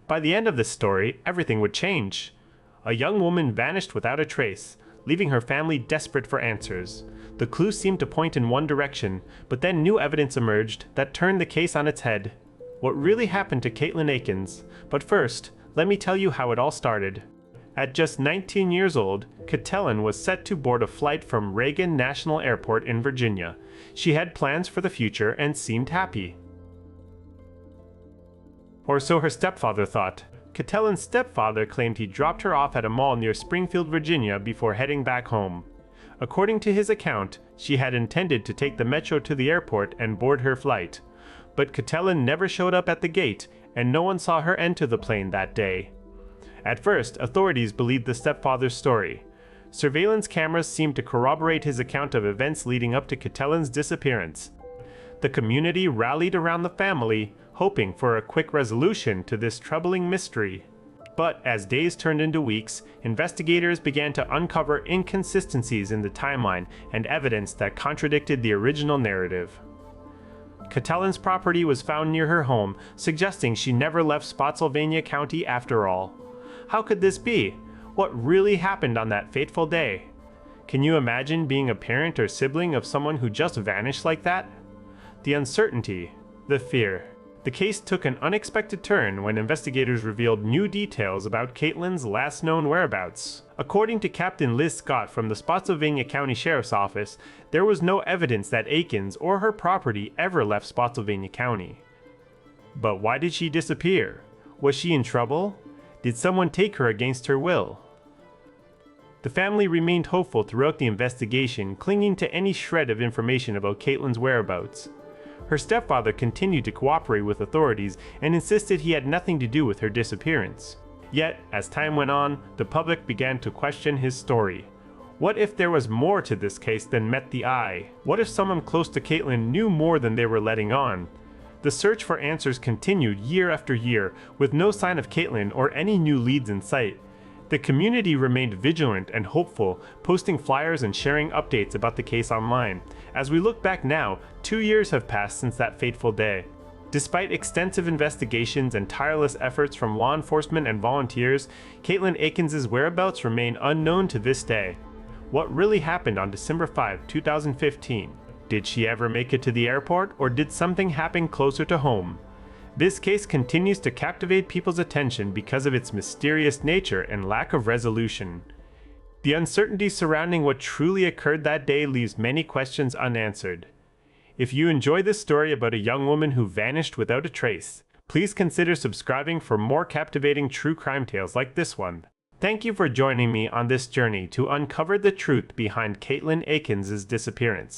By the end of this story, everything would change. A young woman vanished without a trace, leaving her family desperate for answers. The clues seemed to point in one direction, but then new evidence emerged that turned the case on its head. What really happened to Katelin Akens? But first, let me tell you how it all started. At just 19 years old, Katelin was set to board a flight from Reagan National Airport in Virginia. She had plans for the future and seemed happy. Or so her stepfather thought. Katelin's stepfather claimed he dropped her off at a mall near Springfield, Virginia before heading back home. According to his account, she had intended to take the metro to the airport and board her flight. But Katelin never showed up at the gate, and no one saw her enter the plane that day. At first, authorities believed the stepfather's story. Surveillance cameras seemed to corroborate his account of events leading up to Katelin's disappearance. The community rallied around the family, hoping for a quick resolution to this troubling mystery. But as days turned into weeks, investigators began to uncover inconsistencies in the timeline and evidence that contradicted the original narrative. Katelin's property was found near her home, suggesting she never left Spotsylvania County after all. How could this be? What really happened on that fateful day? Can you imagine being a parent or sibling of someone who just vanished like that? The uncertainty, the fear. The case took an unexpected turn when investigators revealed new details about Katelin's last known whereabouts. According to Captain Liz Scott from the Spotsylvania County Sheriff's Office, there was no evidence that Akens or her property ever left Spotsylvania County. But why did she disappear? Was she in trouble? Did someone take her against her will? The family remained hopeful throughout the investigation, clinging to any shred of information about Katelin's whereabouts. Her stepfather continued to cooperate with authorities and insisted he had nothing to do with her disappearance. Yet, as time went on, the public began to question his story. What if there was more to this case than met the eye? What if someone close to Katelin knew more than they were letting on? The search for answers continued year after year, with no sign of Katelin or any new leads in sight. The community remained vigilant and hopeful, posting flyers and sharing updates about the case online. As we look back now, 2 years have passed since that fateful day. Despite extensive investigations and tireless efforts from law enforcement and volunteers, Katelin Akens' whereabouts remain unknown to this day. What really happened on December 5, 2015? Did she ever make it to the airport, or did something happen closer to home? This case continues to captivate people's attention because of its mysterious nature and lack of resolution. The uncertainty surrounding what truly occurred that day leaves many questions unanswered. If you enjoy this story about a young woman who vanished without a trace, please consider subscribing for more captivating true crime tales like this one. Thank you for joining me on this journey to uncover the truth behind Katelin Akens' disappearance.